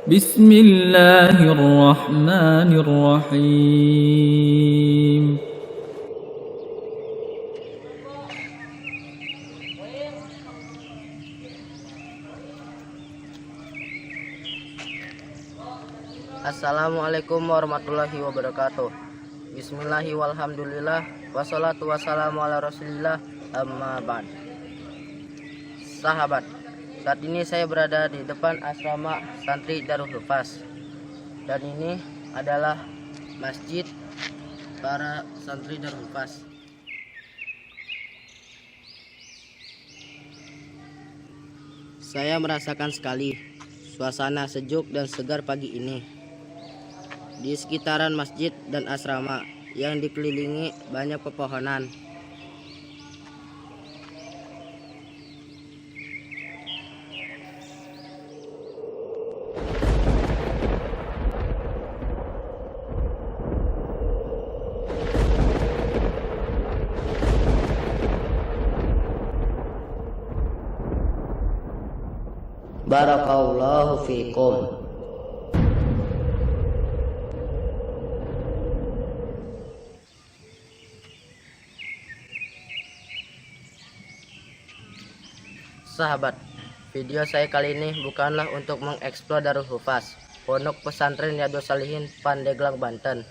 Bismillahirrahmanirrahim. Assalamualaikum warahmatullahi wabarakatuh. Bismillahi walhamdulillah. Wassalatu wassalamu ala rasulillah. Amma ba'd. Sahabat, saat ini saya berada di depan asrama santri Darul Hufaz. Dan ini adalah masjid para santri Darul Hufaz. Saya merasakan sekali suasana sejuk dan segar pagi ini di sekitaran masjid dan asrama yang dikelilingi banyak pepohonan. Barakallahu fikum. Sahabat, video saya kali ini bukanlah untuk mengeksplor Darul Hufaz, Pondok Pesantren Riyadhus Shalihin, Pandeglang, Banten.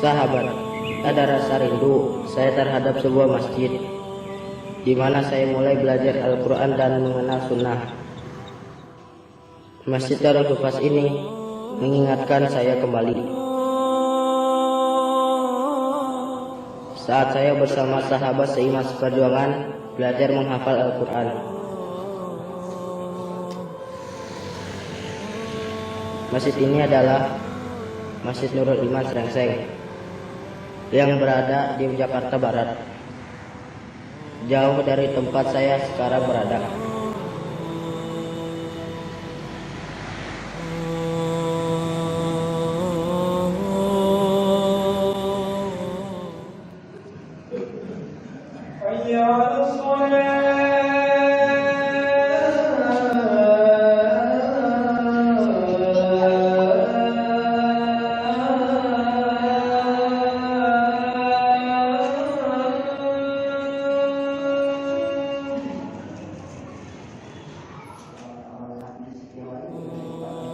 Sahabat, ada rasa rindu saya terhadap sebuah masjid di mana saya mulai belajar Al-Quran dan mengenal sunnah. Masjid Darul Hufaz ini mengingatkan saya kembali saat saya bersama sahabat seimas perjuangan belajar menghafal Al-Quran. Masjid ini adalah Masjid Nurul Iman Srengseng yang berada di Jakarta Barat, jauh dari tempat saya sekarang berada.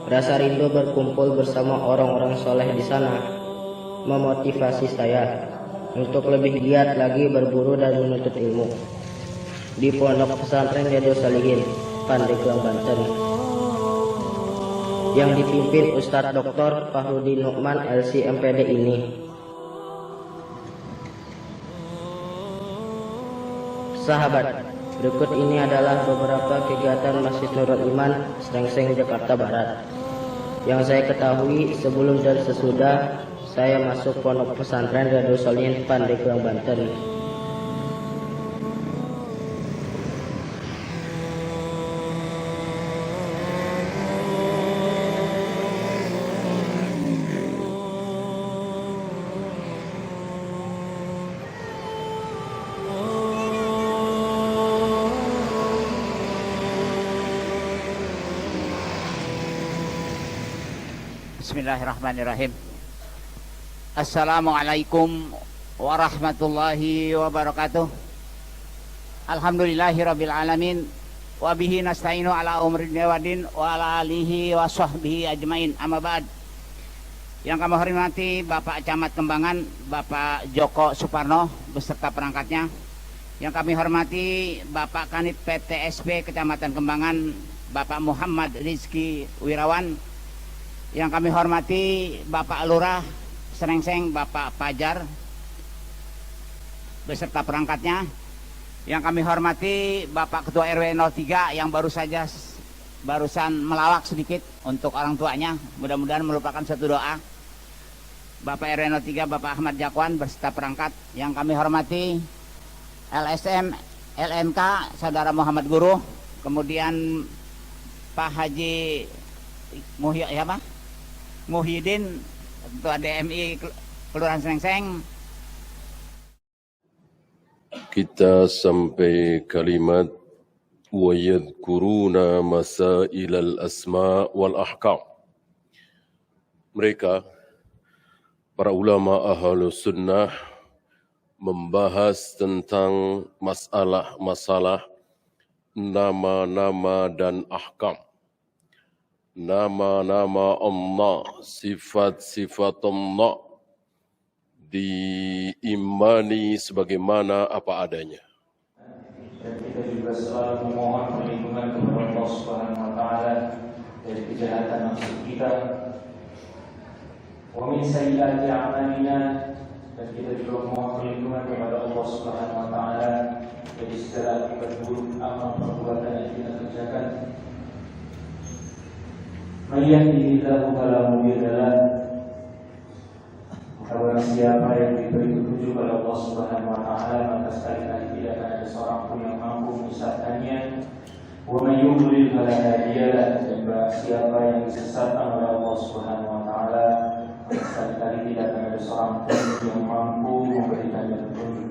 Rasa rindu berkumpul bersama orang-orang soleh di sana memotivasi saya untuk lebih giat lagi berburu dan menuntut ilmu di Pondok Pesantren Riyadhus Shalihin, Pandeglang, Banten, yang dipimpin Ustadz Dr. Fahrudin Nu'man LC MPD ini. Sahabat, berikut ini adalah beberapa kegiatan Masjid Nurul Iman Srengseng, Jakarta Barat yang saya ketahui sebelum dan sesudah saya masuk Pondok Pesantren Riyadhus Shalihin, Pandeglang, Banten. Bismillahirrahmanirrahim. Assalamualaikum warahmatullahi wabarakatuh. Alhamdulillahirabbil alamin wa bihi nasta'inu ala umri wadin wa ala alihi wa sahbihi ajmain. Amma ba'd. Yang kami hormati Bapak Camat Kembangan, Bapak Joko Suparno beserta perangkatnya. Yang kami hormati Bapak Kanit PTSP Kecamatan Kembangan, Bapak Muhammad Rizki Wirawan. Yang kami hormati Bapak Lurah Srengseng, Bapak Pajar beserta perangkatnya. Yang kami hormati Bapak Ketua RW 03 yang barusan melawak sedikit untuk orang tuanya. Mudah-mudahan merupakan satu doa. Bapak RW 03 Bapak Ahmad Jakwan beserta perangkat. Yang kami hormati LSM LNK Saudara Muhammad Guru, kemudian Pak Haji Muhyiddin, Ketua DMI Kelurahan Srengseng. Kita sampai kalimat wa yadhkuruna masailal asma wal ahkam. Mereka, para ulama ahlus sunnah, membahas tentang masalah-masalah nama-nama dan ahkam. Nama-nama Allah, sifat-sifat Allah diimani sebagaimana apa adanya. Dan kita juga selalu memohon perlindungan kepada Allah Subhanahu wa taala dari kejahatan nafsu kita. Wa min sayyiati a'malina, dan kita juga memohon perlindungan kepada Allah Subhanahu wa taala dari segala akibat buruk amal perbuatan yang kita kerjakan. May yahdihillahu fala mudilla lahu, barang siapa yang diberi petunjuk oleh Allah Subhanahu wa taala, maka sekali-kali tidak akan ada seorang pun yang mampu menyesatkannya. Wa may yudlil fala hadiya lahu, dan barang siapa yang disesatkan oleh Allah Subhanahu wa taala, maka sekali-kali tidak akan ada seorang pun yang mampu memberikannya petunjuk.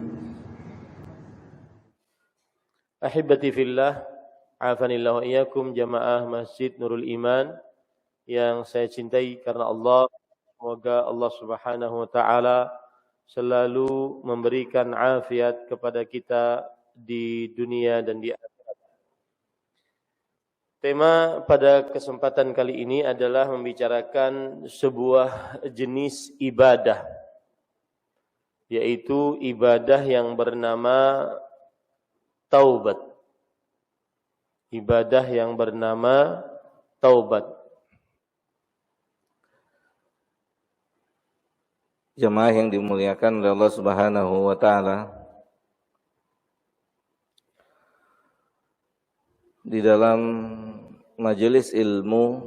Ahibati fillah, afanillahu iyyakum jamaah Masjid Nurul Iman yang saya cintai karena Allah. Semoga Allah Subhanahu wa taala selalu memberikan afiat kepada kita di dunia dan di akhirat. Tema pada kesempatan kali ini adalah membicarakan sebuah jenis ibadah, yaitu ibadah yang bernama taubat. Ibadah yang bernama taubat. Jemaah yang dimuliakan oleh Allah Subhanahu wa taala, di dalam majelis ilmu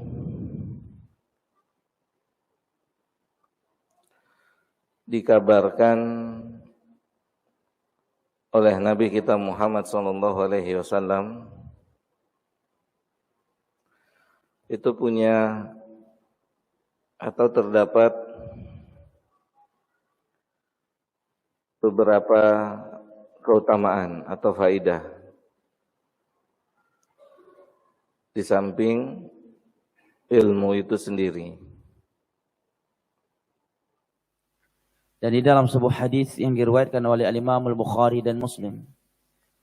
dikabarkan oleh Nabi kita Muhammad SAW itu punya atau terdapat beberapa keutamaan atau faidah di samping ilmu itu sendiri. Dan di dalam sebuah hadis yang diriwayatkan oleh Imam Al-Bukhari dan Muslim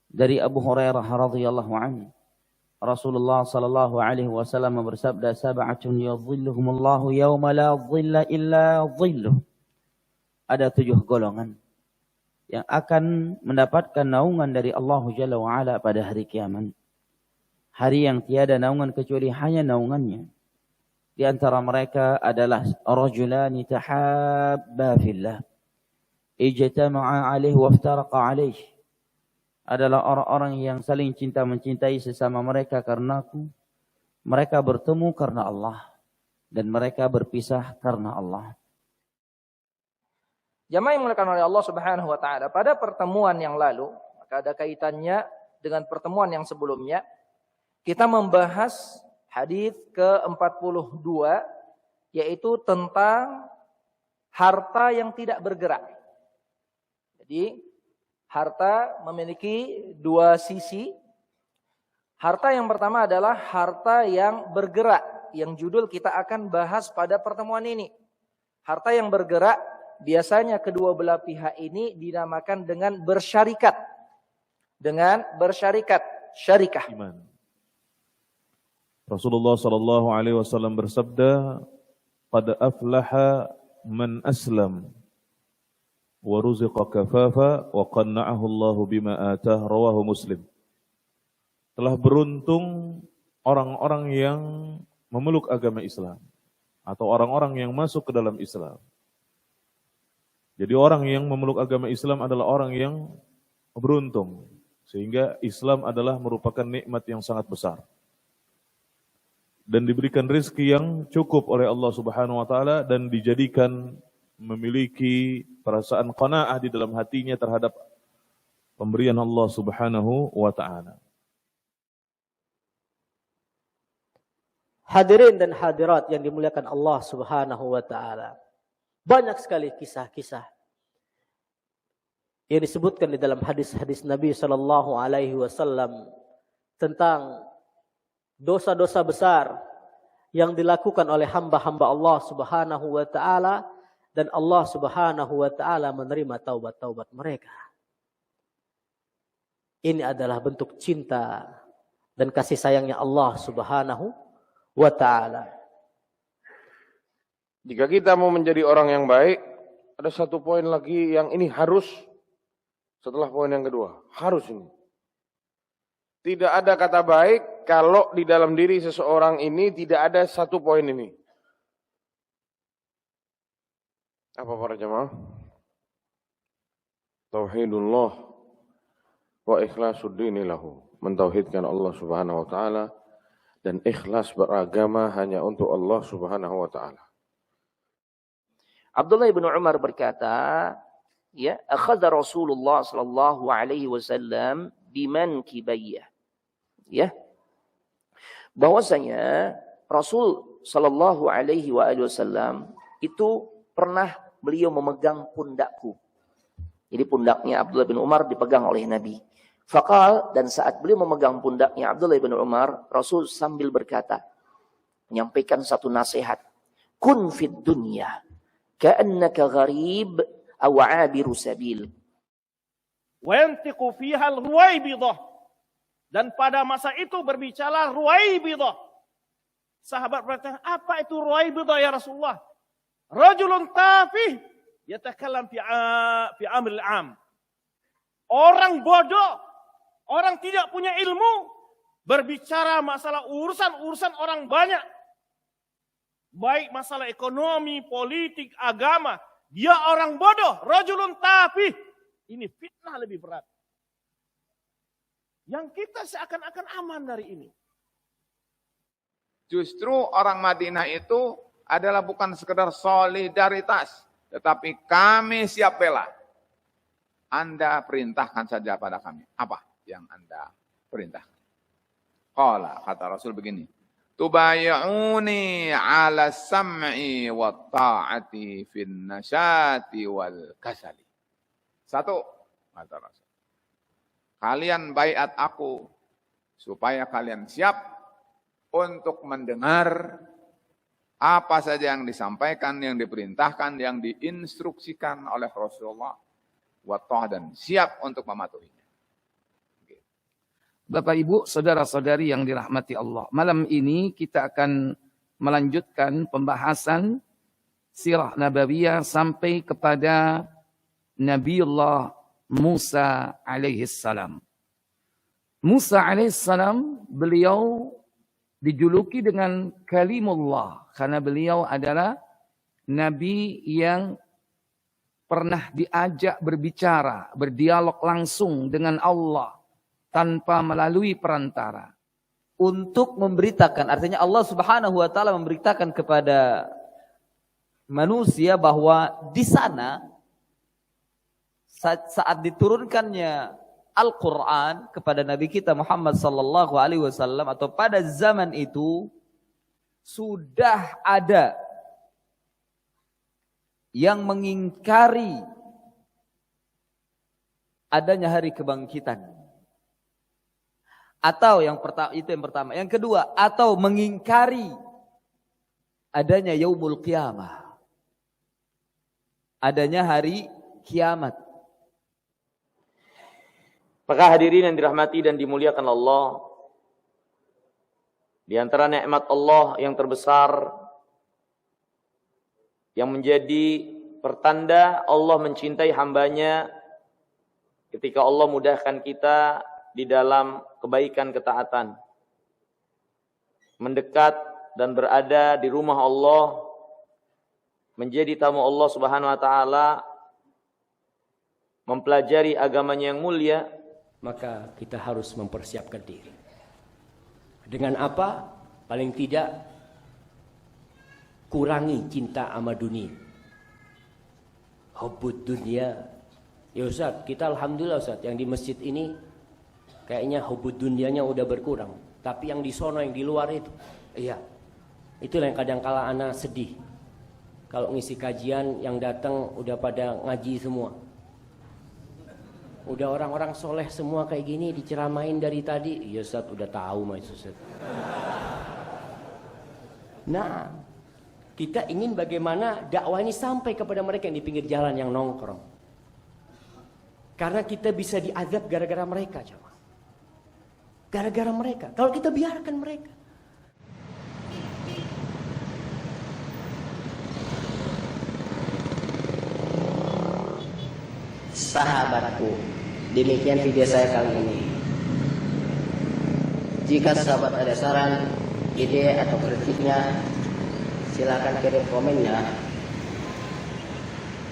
dari Abu Hurairah radhiyallahu anhu, Rasulullah sallallahu alaihi wasallam bersabda, sab'atun yadhilluhumullahu yawma la dhilla illa dhilluh. Ada 7 golongan yang akan mendapatkan naungan dari Allah Jalla wa'ala pada hari kiamat. Hari yang tiada naungan kecuali hanya naungannya. Di antara mereka adalah rajulani tahabba fillah, ijtama'a alaihi waftaraqa alaihi. Adalah orang-orang yang saling cinta mencintai sesama mereka karenaku. Mereka bertemu karena Allah dan mereka berpisah karena Allah. Jamaah yang dimuliakan oleh Allah Subhanahu wa taala, pada pertemuan yang lalu, maka ada kaitannya dengan pertemuan yang sebelumnya, kita membahas hadis ke-42 yaitu tentang harta yang tidak bergerak. Jadi, harta memiliki 2 sisi. Harta yang pertama adalah harta yang bergerak, yang judul kita akan bahas pada pertemuan ini. Harta yang bergerak biasanya kedua belah pihak ini dinamakan dengan bersyarikat. Dengan bersyarikat, syarikah. Iman. Rasulullah sallallahu alaihi wasallam bersabda, "Qad aflaha man aslam wa ruziqa kafafa wa qanna'ahu Allahu bima atah." Rawahu Muslim. Telah beruntung orang-orang yang memeluk agama Islam atau orang-orang yang masuk ke dalam Islam. Jadi orang yang memeluk agama Islam adalah orang yang beruntung. Sehingga Islam adalah merupakan nikmat yang sangat besar. Dan diberikan rezeki yang cukup oleh Allah Subhanahu wa taala dan dijadikan memiliki perasaan qanaah di dalam hatinya terhadap pemberian Allah Subhanahu wa taala. Hadirin dan hadirat yang dimuliakan Allah Subhanahu wa taala. Banyak sekali kisah-kisah yang disebutkan di dalam hadis-hadis Nabi sallallahu alaihi wasallam tentang dosa-dosa besar yang dilakukan oleh hamba-hamba Allah Subhanahu wa taala dan Allah Subhanahu wa taala menerima taubat-taubat mereka. Ini adalah bentuk cinta dan kasih sayangnya Allah Subhanahu wa ta'ala. Jika kita mau menjadi orang yang baik, ada satu poin lagi yang ini harus, setelah poin yang kedua, harus ini. Tidak ada kata baik kalau di dalam diri seseorang ini tidak ada satu poin ini. Apa para jemaah? Tauhidullah wa ikhlasuddini lahu. Mentauhidkan Allah Subhanahu wa taala dan ikhlas beragama hanya untuk Allah Subhanahu wa taala. Abdullah bin Umar berkata, ya, akhadha Rasulullah sallallahu alaihi wasallam bimankibayya. Ya. Bahwasanya Rasul sallallahu alaihi wasallam itu pernah beliau memegang pundakku. Jadi pundaknya Abdullah bin Umar dipegang oleh Nabi. Faqal, dan saat beliau memegang pundaknya Abdullah bin Umar, Rasul sambil berkata, menyampaikan satu nasihat. Kun fid dunya ka'annaka gharib aw 'abiru sabil. Wa yantiqu fiha al-ruwaibidah. Dan pada masa itu berbicara ruwaibidah. Sahabat bertanya, apa itu ruwaibidah ya Rasulullah? Rajulun tafih yatakallam fi amril 'am. Orang bodoh, orang tidak punya ilmu, berbicara masalah urusan orang banyak. Baik masalah ekonomi, politik, agama. Dia orang bodoh, rajulun tafih. Ini fitnah lebih berat. Yang kita seakan-akan aman dari ini. Justru orang Madinah itu adalah bukan sekedar solidaritas, tetapi kami siap bela. Anda perintahkan saja pada kami. Apa yang Anda perintahkan? Qala, kata Rasul begini. Tubay'uni 'ala sam'i wa ta'ati fin nasyati wal kasali. Satu, kata Rasul. Kalian baiat aku supaya kalian siap untuk mendengar apa saja yang disampaikan, yang diperintahkan, yang diinstruksikan oleh Rasulullah. Dan siap untuk mematuhinya. Bapak Ibu, saudara-saudari yang dirahmati Allah. Malam ini kita akan melanjutkan pembahasan sirah nabawiyah sampai kepada Nabiullah Musa alaihissalam. Musa alaihissalam, beliau dijuluki dengan Kalimullah karena beliau adalah nabi yang pernah diajak berbicara, berdialog langsung dengan Allah tanpa melalui perantara. Untuk memberitakan, artinya Allah Subhanahu wa taala memberitakan kepada manusia bahwa di sana saat diturunkannya Al-Qur'an kepada Nabi kita Muhammad sallallahu alaihi wasallam atau pada zaman itu sudah ada yang mengingkari adanya hari kebangkitan. Atau yang pertama, itu yang pertama. Yang kedua, atau mengingkari adanya yaumul qiyamah. Adanya hari kiamat. Maka hadirin yang dirahmati dan dimuliakan Allah, di antara nikmat Allah yang terbesar yang menjadi pertanda Allah mencintai hambanya ketika Allah mudahkan kita di dalam kebaikan ketaatan. Mendekat dan berada di rumah Allah, menjadi tamu Allah Subhanahu wa taala, mempelajari agamanya yang mulia, maka kita harus mempersiapkan diri. Dengan apa? Paling tidak kurangi cinta sama dunia. Hubbud dunia. Ya Ustaz, kita alhamdulillah Ustaz, yang di masjid ini kayaknya hubbud dunianya udah berkurang. Tapi yang di sono, yang di luar itu, iya, Itulah yang kadang-kala ana sedih. Kalau ngisi kajian yang datang udah pada ngaji semua. Udah orang-orang soleh semua kayak gini diceramain dari tadi. Ya Ustaz udah tahu Mas Ustaz. Nah, kita ingin bagaimana dakwah ini sampai kepada mereka yang di pinggir jalan yang nongkrong. Karena kita bisa diazab gara-gara mereka, coba. Gara-gara mereka. Kalau kita biarkan mereka. Sahabatku, demikian video saya kali ini. Jika sahabat ada saran, ide atau kritiknya, silakan kirim komennya.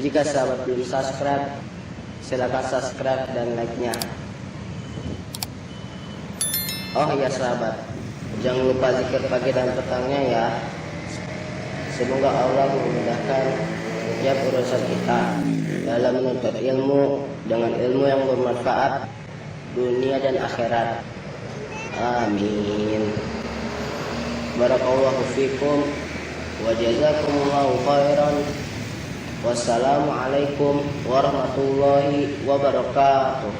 Jika sahabat belum subscribe, silakan subscribe dan like-nya. Oh ya sahabat, jangan lupa zikir pagi dan petangnya ya. Semoga Allah memudahkan setiap urusan kita dalam menuntut ilmu dengan ilmu yang bermanfaat dunia dan akhirat. Amin. Barakallahu fikum wa jazakumullahu khairan. Wassalamualaikum warahmatullahi wabarakatuh.